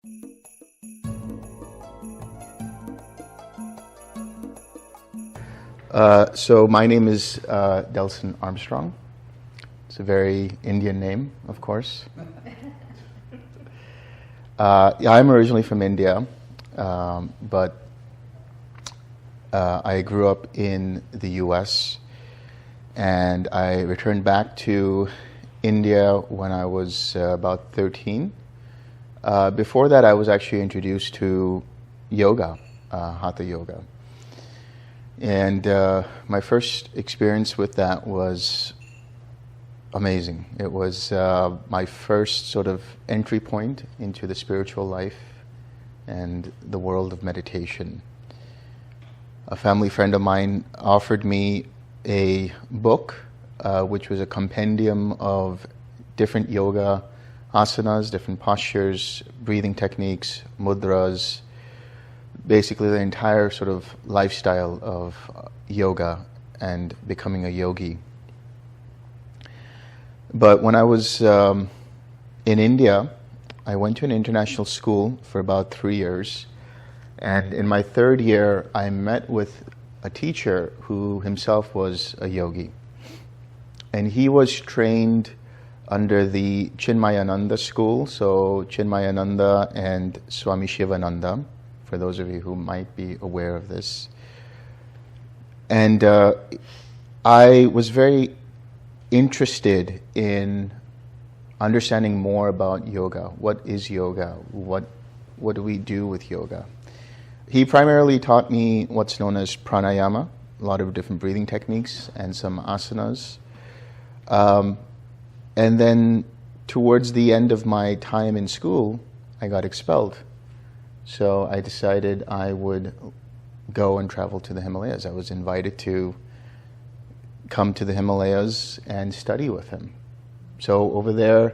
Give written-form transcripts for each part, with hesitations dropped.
So my name is Delson Armstrong. It's a very Indian name, of course. Yeah, I'm originally from India, but I grew up in the US, and I returned back to India when I was about 13. Before that, I was actually introduced to yoga, Hatha yoga. And my first experience with that was amazing. It was my first sort of entry point into the spiritual life and the world of meditation. A family friend of mine offered me a book, which was a compendium of different yoga asanas, different postures, breathing techniques, mudras, basically the entire sort of lifestyle of yoga and becoming a yogi. But when I was in India, I went to an international school for about 3 years. And in my third year, I met with a teacher who himself was a yogi. And he was trained under the Chinmayananda school, so Chinmayananda and Swami Shivananda, for those of you who might be aware of this. And I was very interested in understanding more about yoga. What is yoga? What do we do with yoga? He primarily taught me what's known as pranayama, a lot of different breathing techniques, and some asanas. And then towards the end of my time in school, I got expelled. So I decided I would go and travel to the Himalayas. I was invited to come to the Himalayas and study with him. So over there,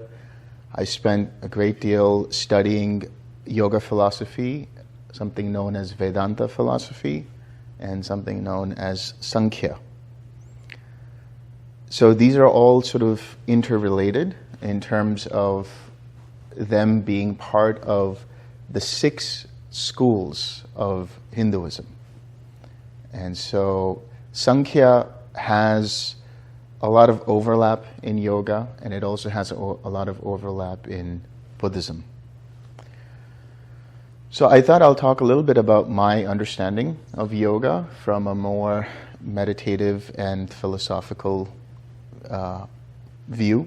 I spent a great deal studying yoga philosophy, something known as Vedanta philosophy, and something known as Sankhya. So these are all sort of interrelated in terms of them being part of the 6 schools of Hinduism. And so Sankhya has a lot of overlap in yoga, and it also has a lot of overlap in Buddhism. So I thought I'll talk a little bit about my understanding of yoga from a more meditative and philosophical view.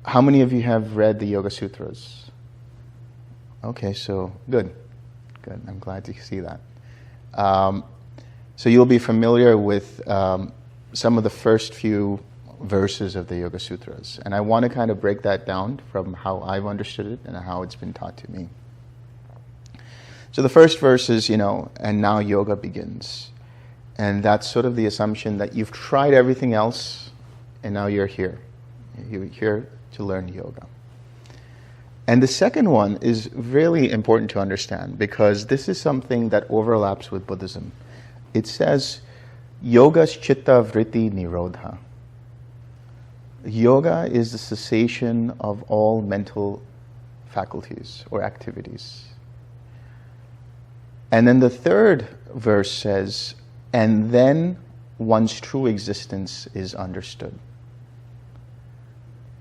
How many of you have read the Yoga Sutras? Okay, so good. I'm glad to see that. So you'll be familiar with some of the first few verses of the Yoga Sutras. And I want to kind of break that down from how I've understood it and how it's been taught to me. So the first verse is, and now yoga begins. And that's sort of the assumption that you've tried everything else and now you're here. You're here to learn yoga. And the second one is really important to understand because this is something that overlaps with Buddhism. It says, Yoga's chitta vritti nirodha. Yoga is the cessation of all mental faculties or activities. And then the third verse says, and then one's true existence is understood.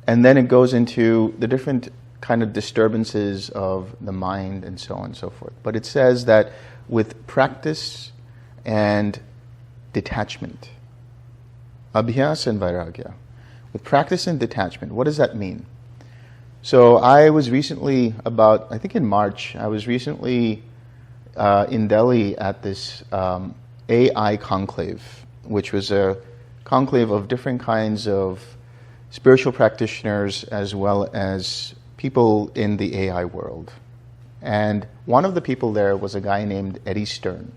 And then it goes into the different kind of disturbances of the mind and so on and so forth. But it says that with practice and detachment, abhyas and vairagya, with practice and detachment, what does that mean? So I was recently, I think in March, I was recently in Delhi at this AI conclave, which was a conclave of different kinds of spiritual practitioners as well as people in the AI world. And one of the people there was a guy named Eddie Stern.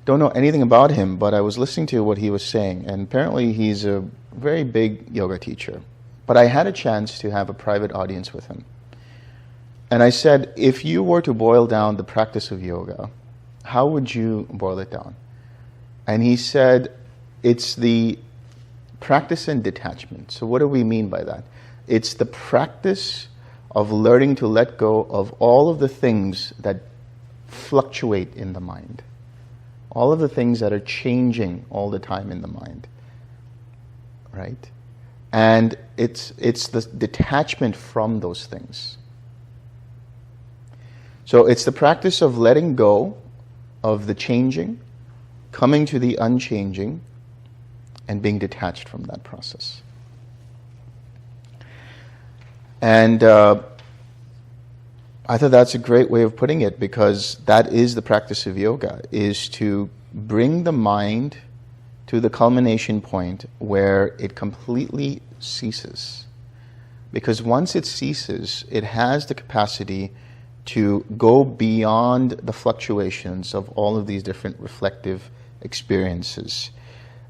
Don't know anything about him, but I was listening to what he was saying, and apparently he's a very big yoga teacher. But I had a chance to have a private audience with him. And I said, if you were to boil down the practice of yoga, how would you boil it down? And he said, it's the practice and detachment. So what do we mean by that? It's the practice of learning to let go of all of the things that fluctuate in the mind. All of the things that are changing all the time in the mind. Right? And it's the detachment from those things. So it's the practice of letting go of the changing, coming to the unchanging, and being detached from that process. And I thought that's a great way of putting it, because that is the practice of yoga, is to bring the mind to the culmination point where it completely ceases. Because once it ceases, it has the capacity to go beyond the fluctuations of all of these different reflective experiences.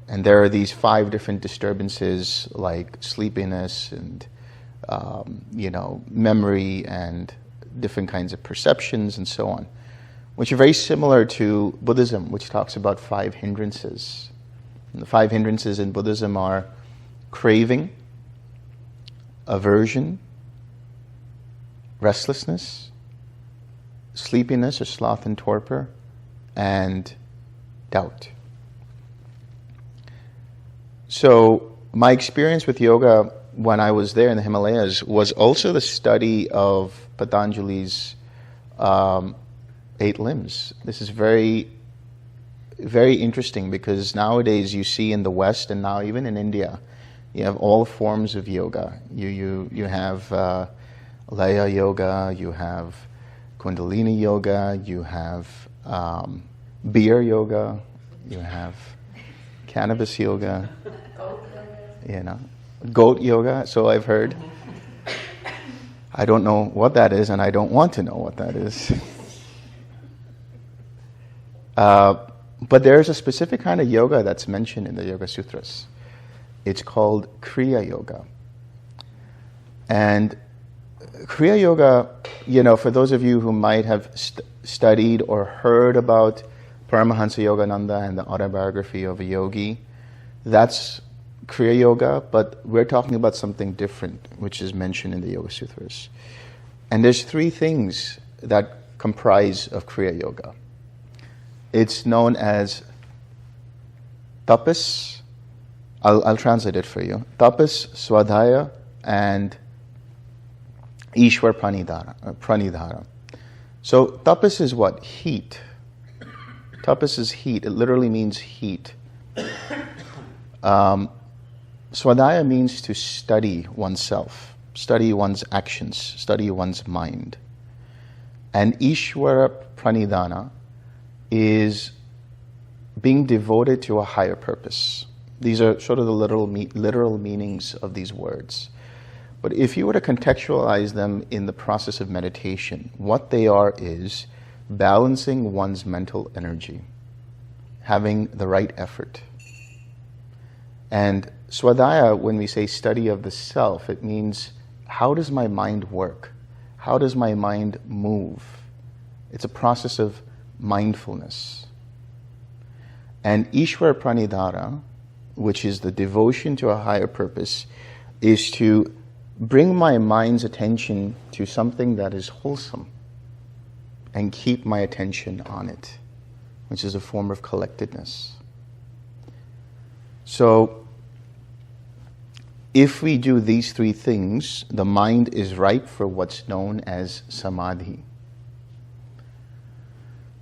And there are these 5 different disturbances like sleepiness and memory and different kinds of perceptions and so on, which are very similar to Buddhism, which talks about 5 hindrances. And the 5 hindrances in Buddhism are craving, aversion, restlessness, sleepiness or sloth and torpor, and doubt. So my experience with yoga when I was there in the Himalayas was also the study of Patanjali's 8 limbs. This is very, very interesting, because nowadays you see in the West, and now even in India, you have all forms of yoga. You have Laya yoga, you have Kundalini yoga, you have beer yoga, you have cannabis yoga, goat yoga, so I've heard. I don't know what that is, and I don't want to know what that is. But there's a specific kind of yoga that's mentioned in the Yoga Sutras. It's called Kriya yoga. And Kriya yoga, for those of you who might have studied or heard about Paramahansa Yogananda and the autobiography of a yogi, that's Kriya yoga, but we're talking about something different, which is mentioned in the Yoga Sutras. And there's 3 things that comprise of Kriya yoga. It's known as tapas. I'll translate it for you. Tapas, swadhyaya, and Ishwar pranidhara. So tapas is what? Heat. Tapas is heat. It literally means heat. Swadhyaya means to study oneself, study one's actions, study one's mind. And Ishwara pranidhana is being devoted to a higher purpose. These are sort of the literal meanings of these words. But if you were to contextualize them in the process of meditation, what they are is balancing one's mental energy, having the right effort. And swadhyaya, when we say study of the self, it means, how does my mind work? How does my mind move? It's a process of mindfulness. And Ishwar pranidhara, which is the devotion to a higher purpose, is to bring my mind's attention to something that is wholesome and keep my attention on it, which is a form of collectedness. So, if we do these 3 things, the mind is ripe for what's known as samadhi.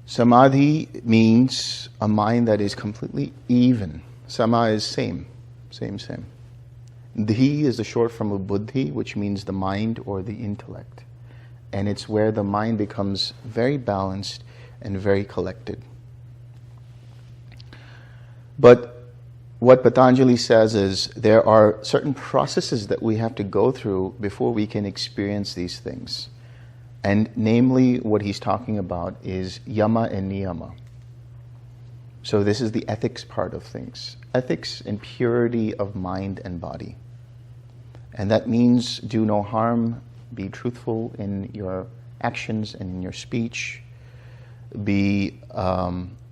Samadhi means a mind that is completely even. Sama is same. Dhi is the short form of buddhi, which means the mind or the intellect. And it's where the mind becomes very balanced and very collected. But what Patanjali says is there are certain processes that we have to go through before we can experience these things. And namely, what he's talking about is yama and niyama. So this is the ethics part of things. Ethics and purity of mind and body. And that means do no harm, be truthful in your actions and in your speech, be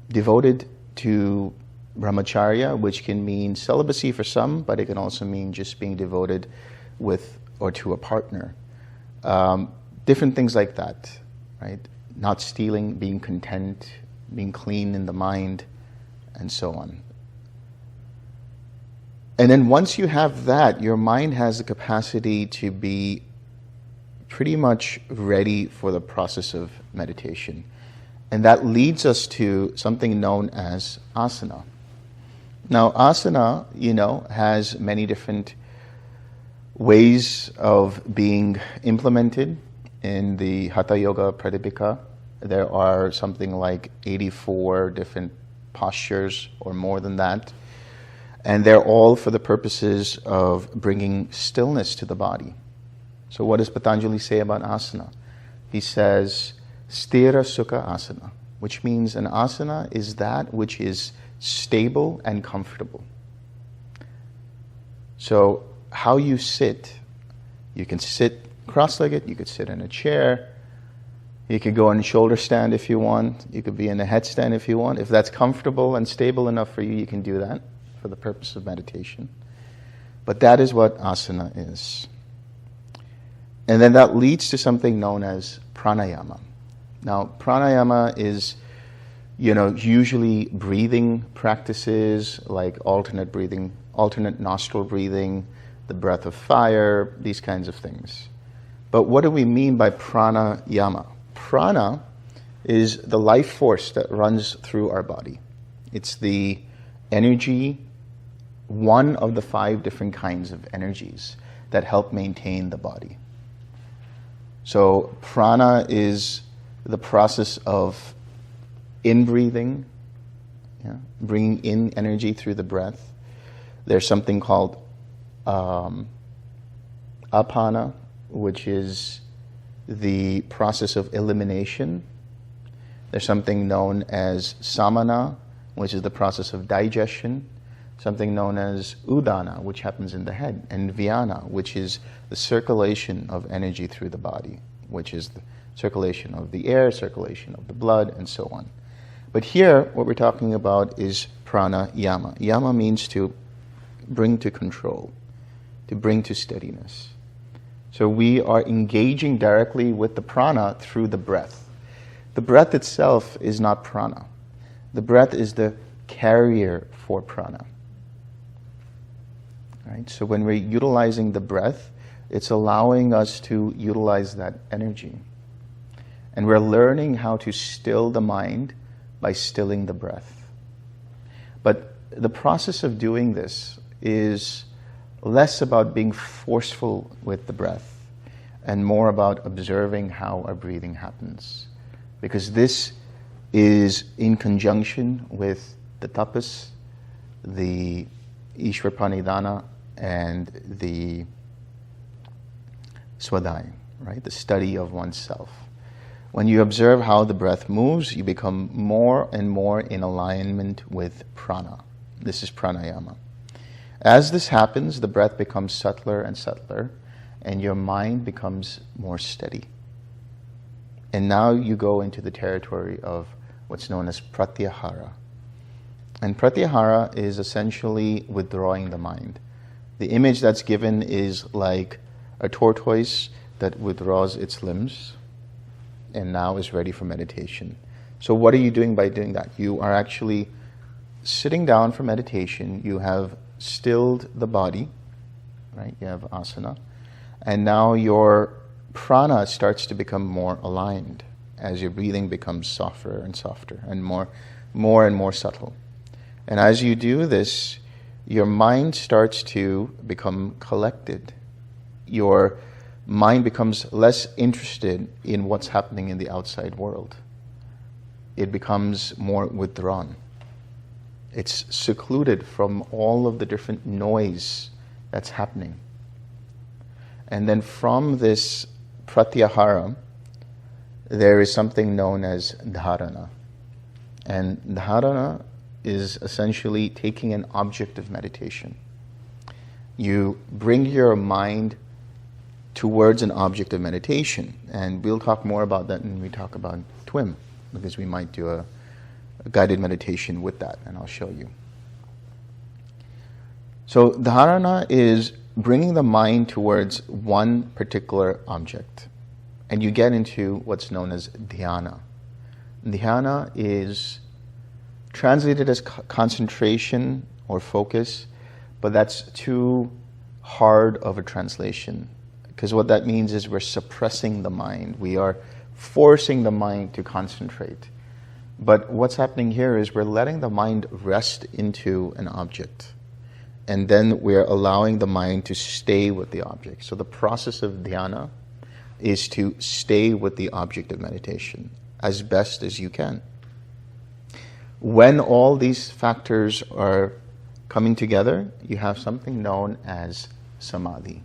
devoted to brahmacharya, which can mean celibacy for some, but it can also mean just being devoted with or to a partner. Different things like that, right? Not stealing, being content, being clean in the mind, and so on. And then once you have that, your mind has the capacity to be pretty much ready for the process of meditation. And that leads us to something known as asana. Now, asana, has many different ways of being implemented in the Hatha Yoga Pradipika. There are something like 84 different postures or more than that. And they're all for the purposes of bringing stillness to the body. So what does Patanjali say about asana? He says, Sthira Sukha asana, which means an asana is that which is stable and comfortable. So how you sit, you can sit cross-legged, you could sit in a chair, you could go in a shoulder stand if you want, you could be in a headstand if you want. If that's comfortable and stable enough for you, you can do that for the purpose of meditation. But that is what asana is. And then that leads to something known as pranayama. Now, pranayama is, usually breathing practices like alternate breathing, alternate nostril breathing, the breath of fire, these kinds of things. But what do we mean by pranayama? Prana is the life force that runs through our body. It's the energy, one of the 5 different kinds of energies that help maintain the body. So prana is the process of in-breathing, bringing in energy through the breath. There's something called apana, which is the process of elimination. There's something known as samana, which is the process of digestion. Something known as udana, which happens in the head, and vyana, which is the circulation of energy through the body, which is the circulation of the air, circulation of the blood, and so on. But here, what we're talking about is pranayama. Yama means to bring to control, to bring to steadiness. So we are engaging directly with the prana through the breath. The breath itself is not prana. The breath is the carrier for prana. Right? So when we're utilizing the breath, it's allowing us to utilize that energy. And we're learning how to still the mind by stilling the breath. But the process of doing this is less about being forceful with the breath and more about observing how our breathing happens. Because this is in conjunction with the tapas, the Ishvara Pranidhana, and the swadhyaya, right? The study of oneself. When you observe how the breath moves, you become more and more in alignment with prana. This is pranayama. As this happens, the breath becomes subtler and subtler, and your mind becomes more steady. And now you go into the territory of what's known as pratyahara. And pratyahara is essentially withdrawing the mind. The image that's given is like a tortoise that withdraws its limbs and now is ready for meditation. So what are you doing by doing that? You are actually sitting down for meditation. You have stilled the body, right? You have asana. And now your prana starts to become more aligned as your breathing becomes softer and softer and more and more subtle. And as you do this, your mind starts to become collected. Your mind becomes less interested in what's happening in the outside world. It becomes more withdrawn. It's secluded from all of the different noise that's happening. And then from this pratyahara, there is something known as dharana. And dharana is essentially taking an object of meditation. You bring your mind towards an object of meditation. And we'll talk more about that when we talk about TWIM, because we might do a guided meditation with that, and I'll show you. So dharana is bringing the mind towards one particular object. and you get into what's known as dhyana. Dhyana is translated as concentration or focus, but that's too hard of a translation, because what that means is we're suppressing the mind. We are forcing the mind to concentrate. But what's happening here is we're letting the mind rest into an object, and then we're allowing the mind to stay with the object. So the process of dhyana is to stay with the object of meditation as best as you can. When all these factors are coming together, you have something known as samadhi.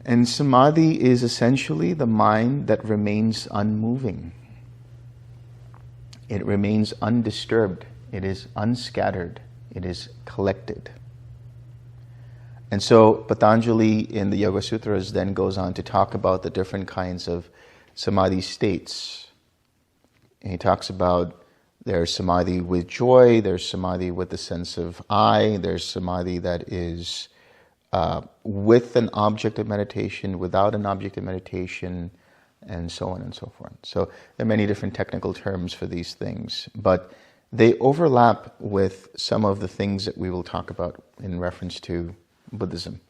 And samadhi is essentially the mind that remains unmoving. It remains undisturbed. It is unscattered. It is collected. And so Patanjali in the Yoga Sutras then goes on to talk about the different kinds of samadhi states. And he talks about there's samadhi with joy, there's samadhi with the sense of I, there's samadhi that is with an object of meditation, without an object of meditation, and so on and so forth. So there are many different technical terms for these things, but they overlap with some of the things that we will talk about in reference to Buddhism.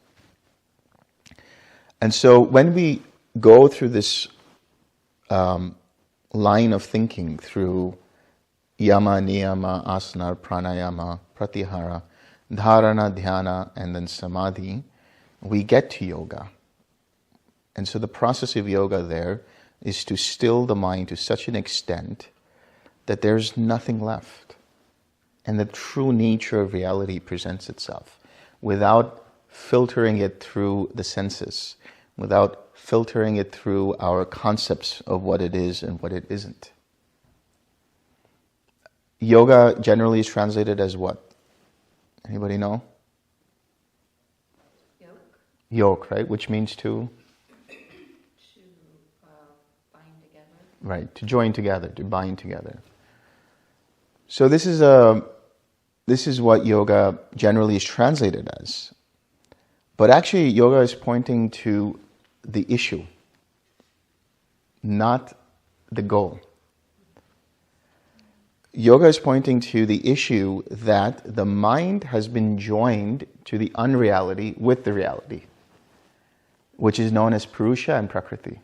And so when we go through this line of thinking through yama, niyama, asana, pranayama, pratyahara, dharana, dhyana, and then samadhi, we get to yoga. And so the process of yoga there is to still the mind to such an extent that there's nothing left. And the true nature of reality presents itself without filtering it through the senses, without filtering it through our concepts of what it is and what it isn't. Yoga generally is translated as what? Anybody know? Yoke. Yoke, right? Which means to? Bind together. Right, to join together, to bind together. So this is what yoga generally is translated as. But actually, yoga is pointing to the issue, not the goal. Yoga is pointing to the issue that the mind has been joined to the unreality with the reality, which is known as Purusha and Prakriti.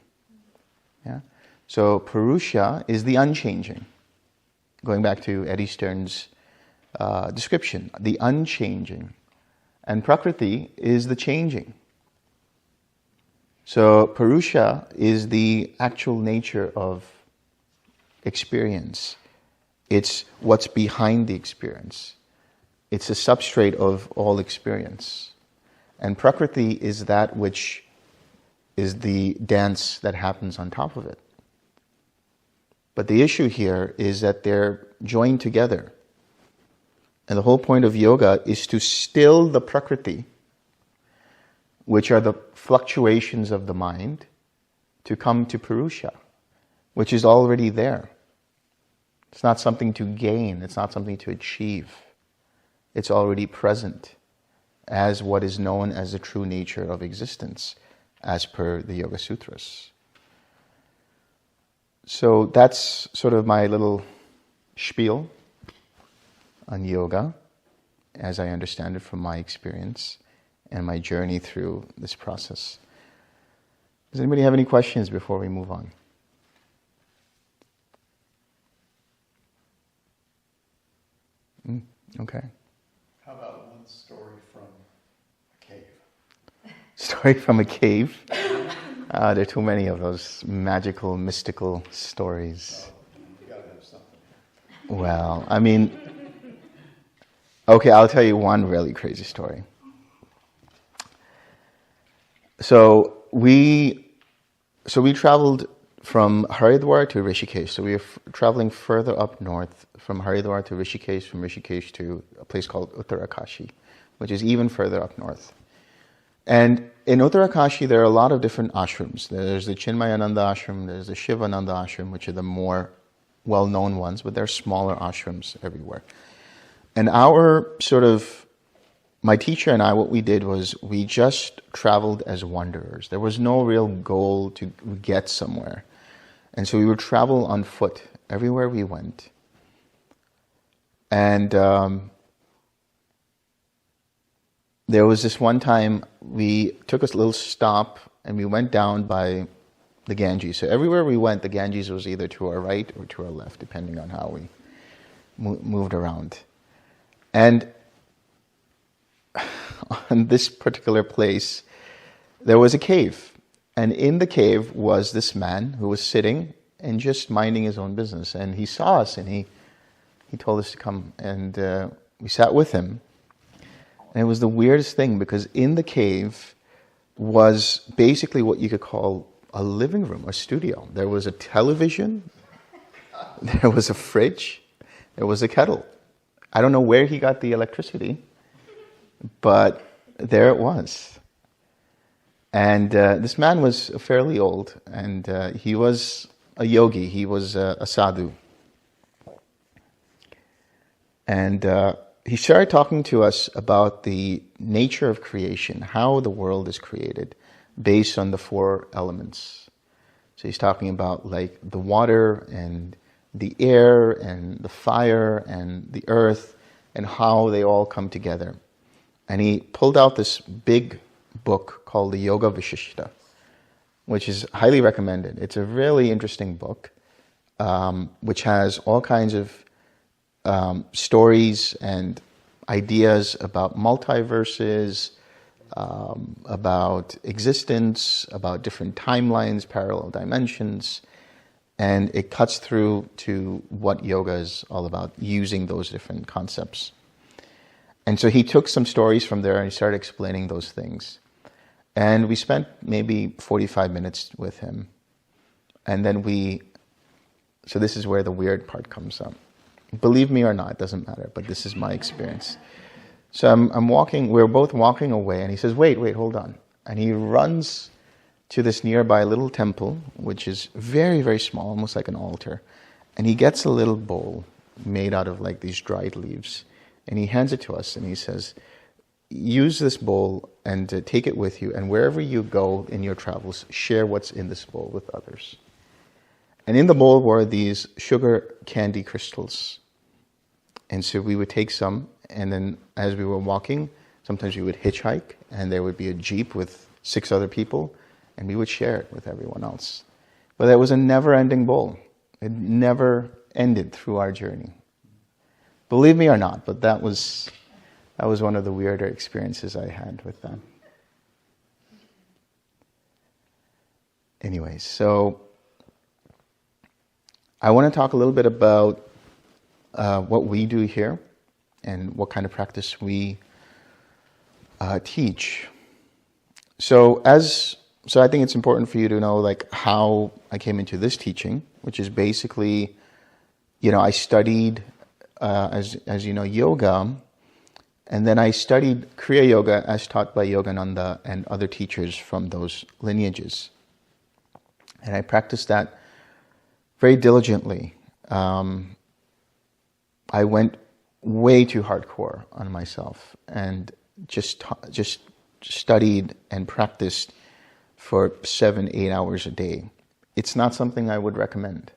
Yeah? So Purusha is the unchanging. Going back to Eddie Stern's description, the unchanging. And Prakriti is the changing. So Purusha is the actual nature of experience. It's what's behind the experience. It's a substrate of all experience. And Prakriti is that which is the dance that happens on top of it. But the issue here is that they're joined together. And the whole point of yoga is to still the Prakriti, which are the fluctuations of the mind, to come to Purusha, which is already there. It's not something to gain. It's not something to achieve. It's already present as what is known as the true nature of existence, as per the Yoga Sutras. So that's sort of my little spiel on yoga, as I understand it from my experience and my journey through this process. Does anybody have any questions before we move on? Okay. How about one story from a cave? Story from a cave? There are too many of those magical, mystical stories. You gotta have something. Well, I mean, okay, I'll tell you one really crazy story. So we traveled from Haridwar to Rishikesh. So we were traveling further up north from Haridwar to Rishikesh, from Rishikesh to a place called Uttarakashi, which is even further up north. And in Uttarakashi, there are a lot of different ashrams. There's the Chinmayananda ashram, there's the Shivananda ashram, which are the more well-known ones, but there are smaller ashrams everywhere. And our sort of my teacher and I, what we did was we just traveled as wanderers. There was no real goal to get somewhere. And so we would travel on foot everywhere we went. And there was this one time we took a little stop and we went down by the Ganges. So everywhere we went, the Ganges was either to our right or to our left, depending on how we moved around. And on this particular place, there was a cave. And in the cave was this man who was sitting and just minding his own business. And he saw us and he told us to come. And we sat with him. And it was the weirdest thing because in the cave was basically what you could call a living room, a studio. There was a television, there was a fridge, there was a kettle. I don't know where he got the electricity, but there it was. And this man was fairly old, and he was a yogi, he was a sadhu. And he started talking to us about the nature of creation, how the world is created based on the 4 elements. So he's talking about like the water and the air and the fire and the earth and how they all come together. And he pulled out this big book called the Yoga Vishishta, which is highly recommended. It's a really interesting book, which has all kinds of stories and ideas about multiverses, about existence, about different timelines, parallel dimensions, and it cuts through to what yoga is all about, using those different concepts. And so he took some stories from there and he started explaining those things. And we spent maybe 45 minutes with him. And then so this is where the weird part comes up. Believe me or not, it doesn't matter, but this is my experience. So I'm walking, we're both walking away, and he says, wait, hold on. And he runs to this nearby little temple, which is very, very small, almost like an altar. And he gets a little bowl made out of like these dried leaves. And he hands it to us, and he says, use this bowl and take it with you, and wherever you go in your travels, share what's in this bowl with others. And in the bowl were these sugar candy crystals. And so we would take some, and then as we were walking, sometimes we would hitchhike, and there would be a jeep with 6 other people, and we would share it with everyone else. But it was a never-ending bowl. It never ended through our journey. Believe me or not, but that was one of the weirder experiences I had with them. Anyways, so I want to talk a little bit about what we do here and what kind of practice we teach. So I think it's important for you to know like how I came into this teaching, which is basically, I studied as you know, yoga, and then I studied Kriya Yoga as taught by Yogananda and other teachers from those lineages. And I practiced that very diligently. I went way too hardcore on myself and just studied and practiced for 7-8 hours a day. It's not something I would recommend.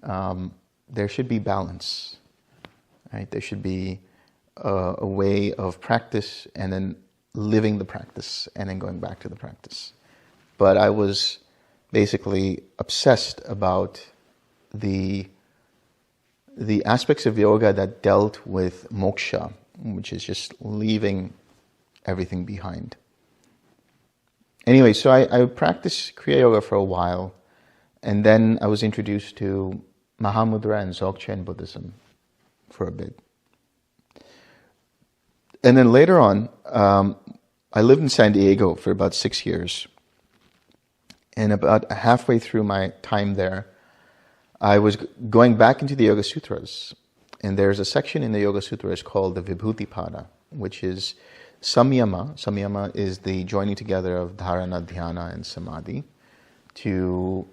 There should be balance, right? There should be a way of practice and then living the practice and then going back to the practice. But I was basically obsessed about the aspects of yoga that dealt with moksha, which is just leaving everything behind. Anyway, so I practiced Kriya Yoga for a while, and then I was introduced to Mahamudra and Dzogchen Buddhism for a bit. And then later on, I lived in San Diego for about 6 years. And about halfway through my time there, I was going back into the Yoga Sutras. And there's a section in the Yoga Sutras called the Vibhuti-pada, which is samyama. Samyama is the joining together of dharana, dhyana, and samadhi to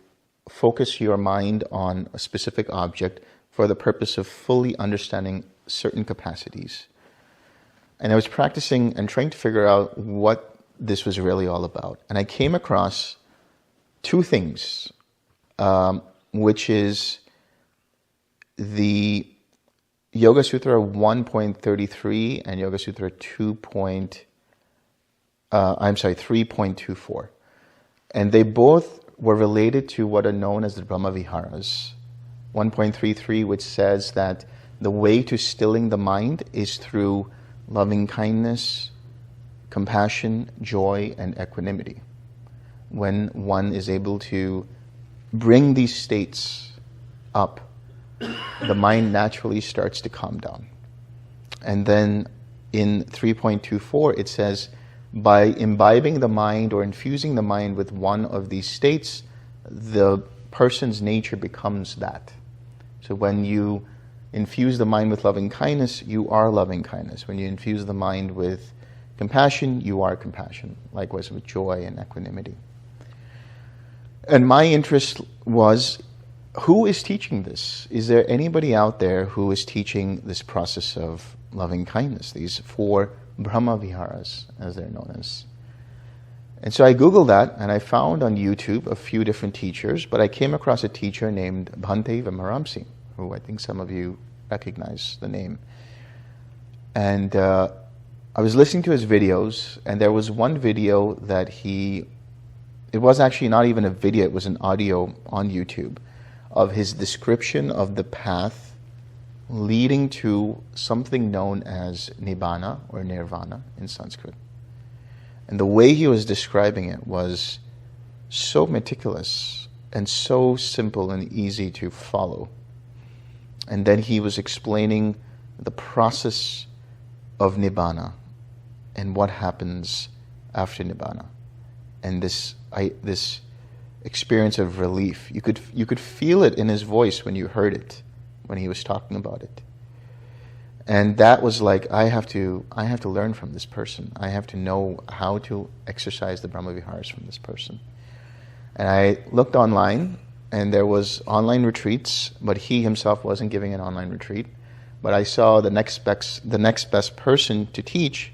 focus your mind on a specific object for the purpose of fully understanding certain capacities. And I was practicing and trying to figure out what this was really all about. And I came across two things, which is the Yoga Sutra 1.33 and Yoga Sutra 3.24. And they both were related to what are known as the Brahma Viharas. 1.33, which says that the way to stilling the mind is through loving kindness, compassion, joy, and equanimity. When one is able to bring these states up, the mind naturally starts to calm down. And then in 3.24, it says, by imbibing the mind or infusing the mind with one of these states, the person's nature becomes that. So when you infuse the mind with loving kindness, you are loving kindness. When you infuse the mind with compassion, you are compassion. Likewise with joy and equanimity. And my interest was, who is teaching this? Is there anybody out there who is teaching this process of loving kindness, these 4 Brahma Viharas, as they're known as? And so I Googled that, and I found on YouTube a few different teachers, but I came across a teacher named Bhante Vimarampsi, who I think some of you recognize the name. And I was listening to his videos, and there was one video that it was actually not even a video, it was an audio on YouTube, of his description of the path leading to something known as Nibbana or Nirvana in Sanskrit. And the way he was describing it was so meticulous and so simple and easy to follow. And then he was explaining the process of Nibbana and what happens after Nibbana. And this experience of relief. You could feel it in his voice when you heard it, when he was talking about it. And that was like, I have to learn from this person. I have to know how to exercise the Brahma Viharas from this person. And I looked online, and there was online retreats, but he himself wasn't giving an online retreat. But I saw the next best person to teach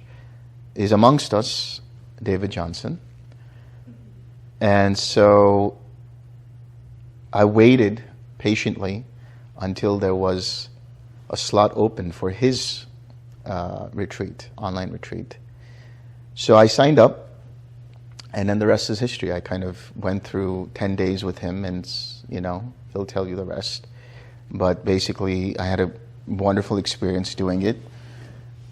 is amongst us, David Johnson. And so I waited patiently until there was a slot open for his retreat, online retreat. So I signed up, and then the rest is history. I kind of went through 10 days with him, and he'll tell you the rest. But basically, I had a wonderful experience doing it,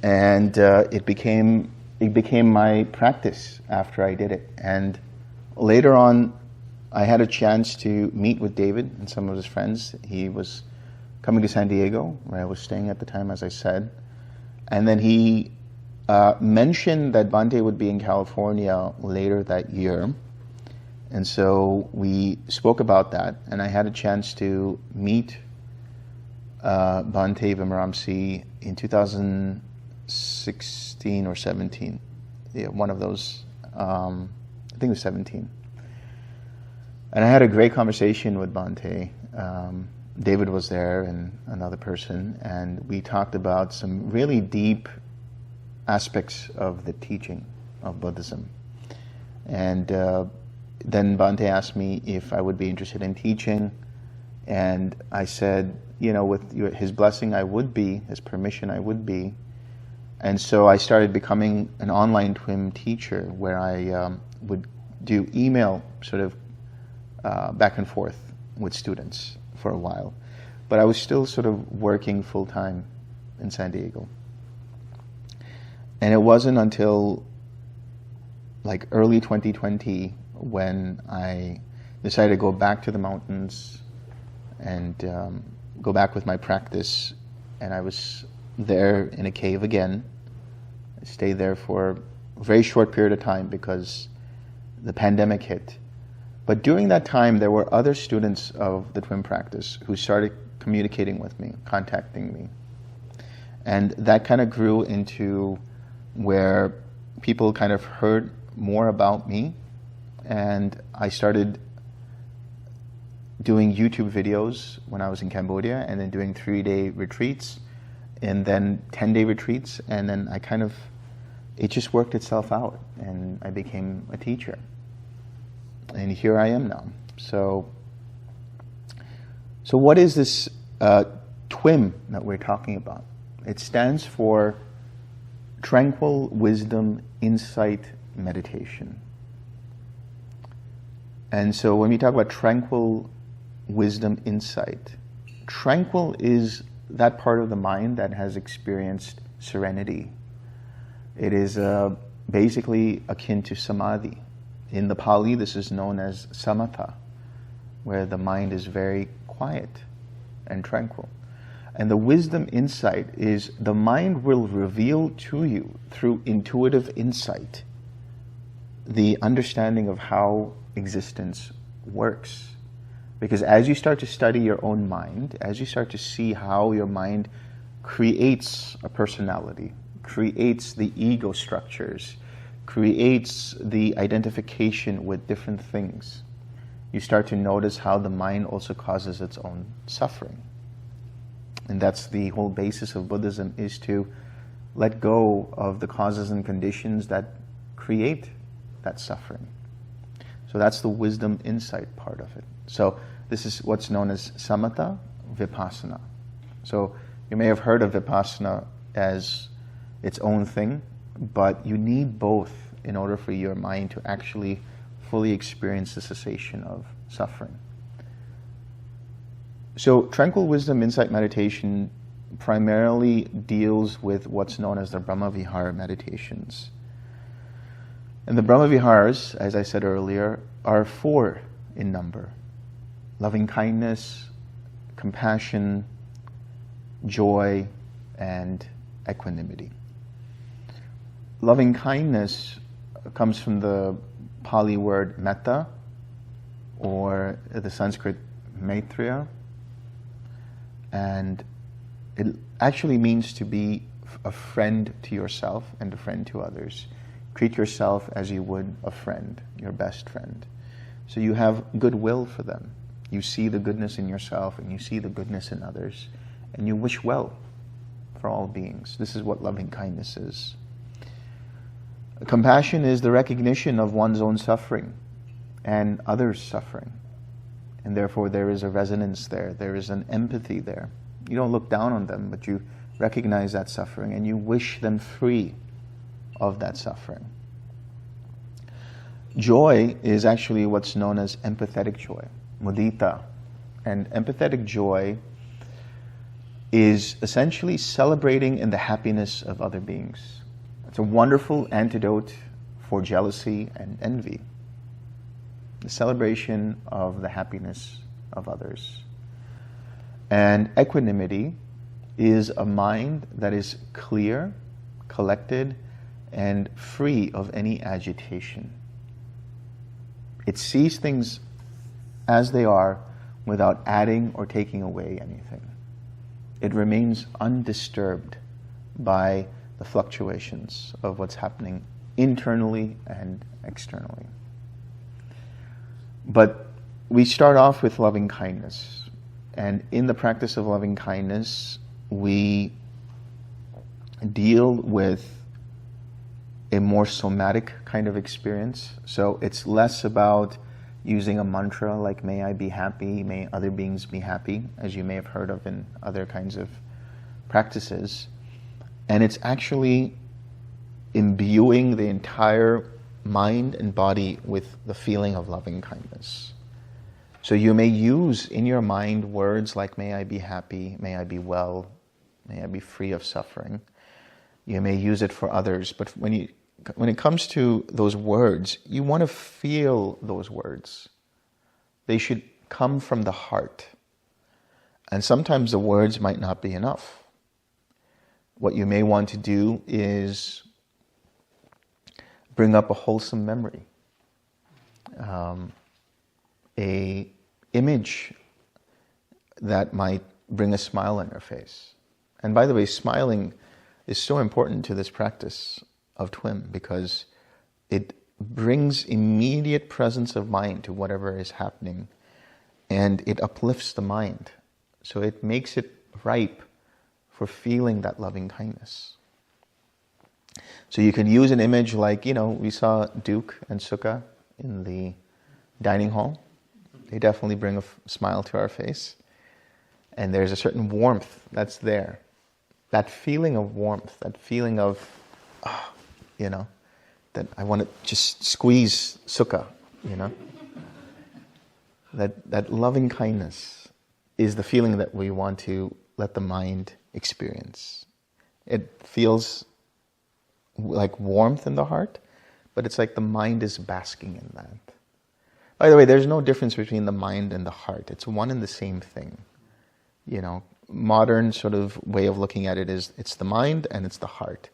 and it became my practice after I did it. And later on, I had a chance to meet with David and some of his friends. He was coming to San Diego, where I was staying at the time, as I said. And then he mentioned that Bhante would be in California later that year. And so we spoke about that, and I had a chance to meet Bhante Vimarampsi in 2016 or 17. Yeah, one of those. I think it was 17. And I had a great conversation with Bhante. David was there and another person, and we talked about some really deep aspects of the teaching of Buddhism. And then Bhante asked me if I would be interested in teaching, and I said, with his blessing I would be, his permission I would be. And so I started becoming an online TWIM teacher, where I would do email sort of back and forth with students for a while. But I was still sort of working full-time in San Diego. And it wasn't until like early 2020 when I decided to go back to the mountains and go back with my practice. And I was there in a cave again. I stayed there for a very short period of time because the pandemic hit. But during that time, there were other students of the TWIM practice who started communicating with me, contacting me. And that kind of grew into where people kind of heard more about me. And I started doing YouTube videos when I was in Cambodia, and then doing 3-day retreats and then 10-day retreats, and then it just worked itself out, and I became a teacher. And here I am now. So what is this TWIM that we're talking about? It stands for Tranquil Wisdom Insight Meditation. And so when we talk about tranquil wisdom insight, tranquil is that part of the mind that has experienced serenity. It is basically akin to samadhi. In the Pali, this is known as samatha, where the mind is very quiet and tranquil. And the wisdom insight is the mind will reveal to you through intuitive insight the understanding of how existence works. Because as you start to study your own mind, as you start to see how your mind creates a personality, creates the ego structures, creates the identification with different things, you start to notice how the mind also causes its own suffering. And that's the whole basis of Buddhism, is to let go of the causes and conditions that create that suffering. So that's the wisdom insight part of it. So this is what's known as samatha vipassana. So you may have heard of vipassana as its own thing, but you need both in order for your mind to actually fully experience the cessation of suffering. So Tranquil Wisdom Insight Meditation primarily deals with what's known as the Brahma-vihara meditations. And the Brahma-viharas, as I said earlier, are 4 in number: loving-kindness, compassion, joy, and equanimity. Loving-kindness comes from the Pali word metta, or the Sanskrit maitreya, and it actually means to be a friend to yourself and a friend to others. Treat yourself as you would a friend, your best friend. So you have goodwill for them. You see the goodness in yourself and you see the goodness in others, and you wish well for all beings. This is what loving kindness is. Compassion is the recognition of one's own suffering and others' suffering. And therefore there is a resonance there. There is an empathy there. You don't look down on them, but you recognize that suffering and you wish them free of that suffering. Joy is actually what's known as empathetic joy, mudita. And empathetic joy is essentially celebrating in the happiness of other beings. It's a wonderful antidote for jealousy and envy. The celebration of the happiness of others. And equanimity is a mind that is clear, collected, and free of any agitation. It sees things as they are without adding or taking away anything. It remains undisturbed by the fluctuations of what's happening internally and externally. But we start off with loving kindness. And in the practice of loving kindness, we deal with a more somatic kind of experience. So it's less about using a mantra like, may I be happy, may other beings be happy, as you may have heard of in other kinds of practices. And it's actually imbuing the entire mind and body with the feeling of loving kindness. So you may use in your mind words like, may I be happy, may I be well, may I be free of suffering. You may use it for others, but when it comes to those words, you want to feel those words. They should come from the heart. And sometimes the words might not be enough. What you may want to do is bring up a wholesome memory, a image that might bring a smile on your face. And by the way, smiling is so important to this practice of TWIM because it brings immediate presence of mind to whatever is happening, and it uplifts the mind. So it makes it ripe for feeling that loving kindness. So you can use an image like, we saw Duke and Sukha in the dining hall. They definitely bring a smile to our face. And there's a certain warmth that's there. That feeling of warmth, that feeling of, that I want to just squeeze Sukha, That loving kindness is the feeling that we want to let the mind experience. It feels like warmth in the heart, but it's like the mind is basking in that. By the way, there's no difference between the mind and the heart. It's one and the same thing. Modern sort of way of looking at it is it's the mind and it's the heart.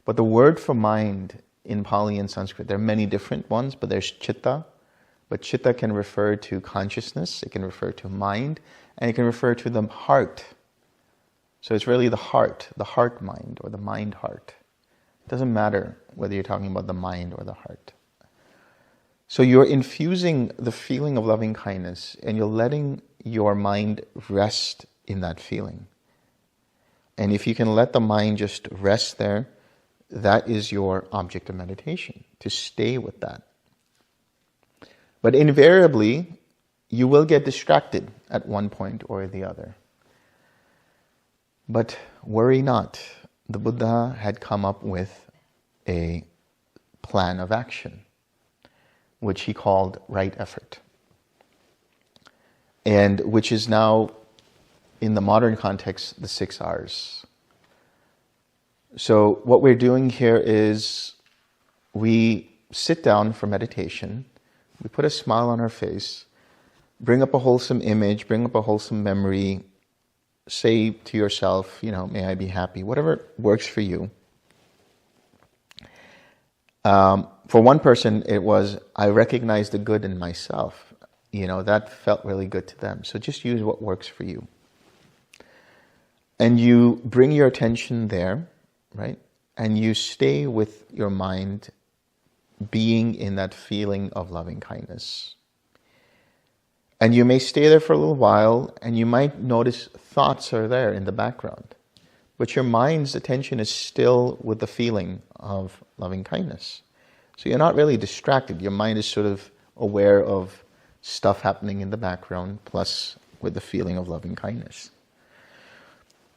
But the word for mind in Pali and Sanskrit, there are many different ones, but there's chitta. But chitta can refer to consciousness, it can refer to mind, and it can refer to the heart. So it's really the heart-mind, or the mind-heart. It doesn't matter whether you're talking about the mind or the heart. So you're infusing the feeling of loving kindness, and you're letting your mind rest in that feeling. And if you can let the mind just rest there, that is your object of meditation, to stay with that. But invariably, you will get distracted at one point or the other. But worry not. The Buddha had come up with a plan of action, which he called right effort, and which is now, in the modern context, the 6 R's. So what we're doing here is we sit down for meditation, we put a smile on our face, bring up a wholesome image, bring up a wholesome memory, say to yourself, may I be happy, whatever works for you. For one person, it was, I recognize the good in myself. That felt really good to them. So just use what works for you. And you bring your attention there, right? And you stay with your mind being in that feeling of loving kindness. And you may stay there for a little while, and you might notice thoughts are there in the background. But your mind's attention is still with the feeling of loving kindness. So you're not really distracted. Your mind is sort of aware of stuff happening in the background, plus with the feeling of loving kindness.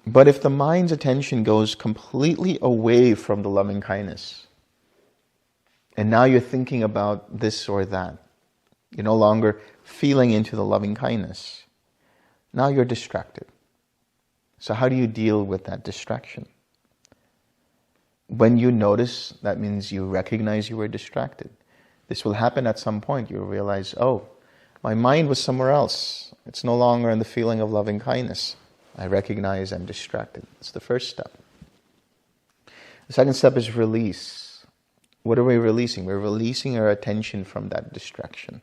But if the mind's attention goes completely away from the loving kindness, and now you're thinking about this or that, you're no longer feeling into the loving kindness, now you're distracted. So how do you deal with that distraction? When you notice, that means you recognize you were distracted. This will happen at some point. You'll realize, oh, my mind was somewhere else. It's no longer in the feeling of loving kindness. I recognize I'm distracted. That's the first step. The second step is release. What are we releasing? We're releasing our attention from that distraction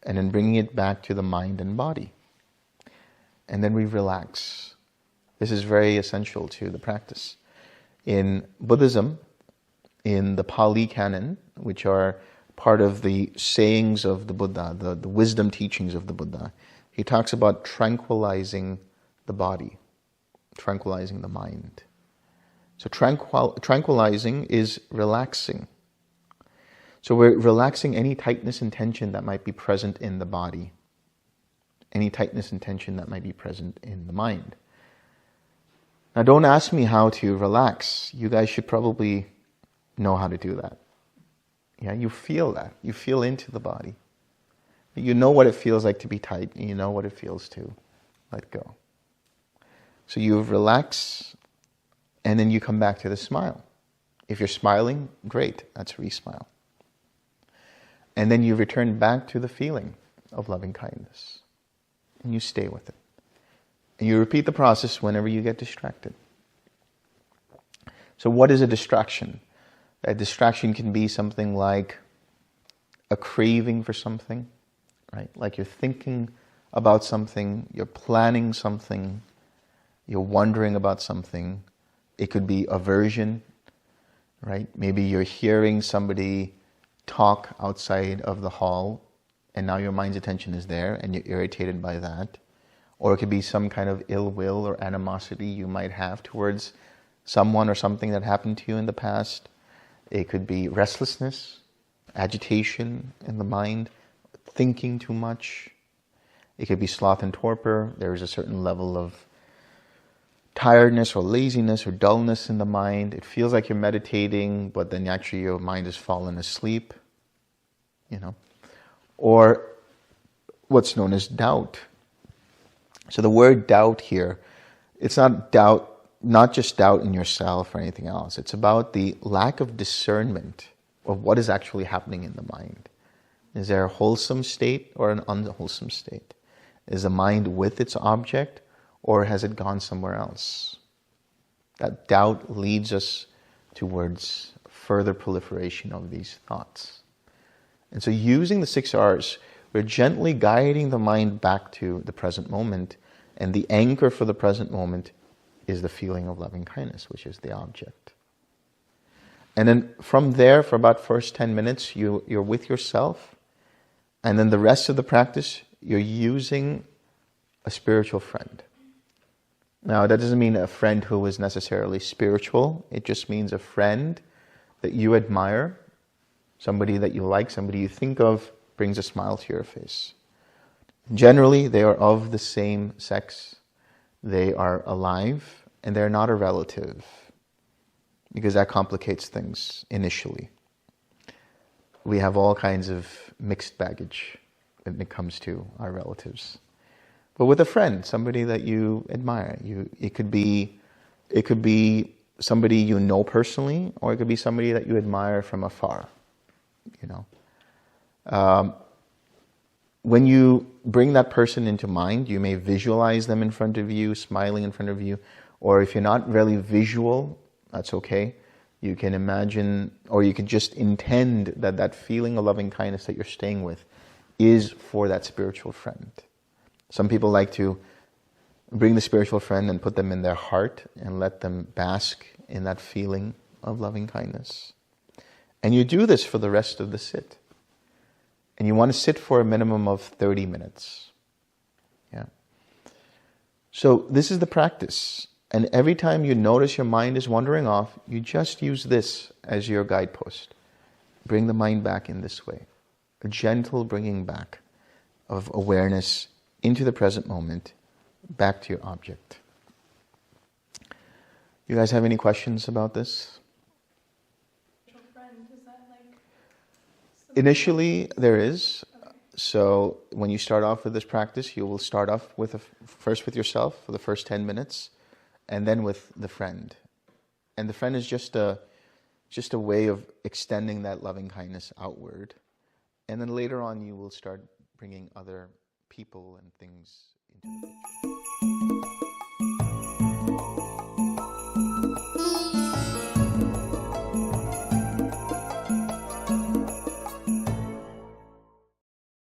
and then bringing it back to the mind and body. And then we relax. This is very essential to the practice. In Buddhism, in the Pali Canon, which are part of the sayings of the Buddha, the wisdom teachings of the Buddha, he talks about tranquilizing the body, tranquilizing the mind. So tranquilizing is relaxing. So we're relaxing any tightness and tension that might be present in the body, any tightness and tension that might be present in the mind. Now don't ask me how to relax. You guys should probably know how to do that. Yeah, you feel that. You feel into the body. You know what it feels like to be tight, and you know what it feels to let go. So you relax, and then you come back to the smile. If you're smiling, great, that's re-smile. And then you return back to the feeling of loving kindness. And you stay with it. And you repeat the process whenever you get distracted. So what is a distraction? A distraction can be something like a craving for something, right? Like you're thinking about something, you're planning something, you're wondering about something. It could be aversion, right? Maybe you're hearing somebody talk outside of the hall, and now your mind's attention is there, and you're irritated by that. Or it could be some kind of ill will or animosity you might have towards someone or something that happened to you in the past. It could be restlessness, agitation in the mind, thinking too much. It could be sloth and torpor. There is a certain level of tiredness or laziness or dullness in the mind. It feels like you're meditating, but then actually your mind has fallen asleep, Or what's known as doubt. So the word doubt here, it's not doubt, not just doubt in yourself or anything else. It's about the lack of discernment of what is actually happening in the mind. Is there a wholesome state or an unwholesome state? Is the mind with its object, or has it gone somewhere else? That doubt leads us towards further proliferation of these thoughts. And so using the 6 R's, we're gently guiding the mind back to the present moment, and the anchor for the present moment is the feeling of loving kindness, which is the object. And then from there, for about first 10 minutes, you're with yourself, and then the rest of the practice, you're using a spiritual friend. Now, that doesn't mean a friend who is necessarily spiritual. It just means a friend that you admire, somebody that you like, somebody you think of, brings a smile to your face. Generally, they are of the same sex. They are alive, and they're not a relative, because that complicates things initially. We have all kinds of mixed baggage when it comes to our relatives. But with a friend, somebody that you admire, it could be somebody you know personally, or it could be somebody that you admire from afar. When you bring that person into mind, you may visualize them in front of you, smiling in front of you, or if you're not really visual, that's okay. You can imagine, or you can just intend that feeling of loving kindness that you're staying with is for that spiritual friend. Some people like to bring the spiritual friend and put them in their heart and let them bask in that feeling of loving kindness. And you do this for the rest of the sit. And you want to sit for a minimum of 30 minutes. Yeah. So this is the practice. And every time you notice your mind is wandering off, you just use this as your guidepost. Bring the mind back in this way. A gentle bringing back of awareness into the present moment, back to your object. You guys have any questions about this? Initially, there is. Okay. So when you start off with this practice, you will start off first with yourself for the first 10 minutes, and then with the friend. And the friend is just a way of extending that loving kindness outward. And then later on, you will start bringing other people and things into the picture.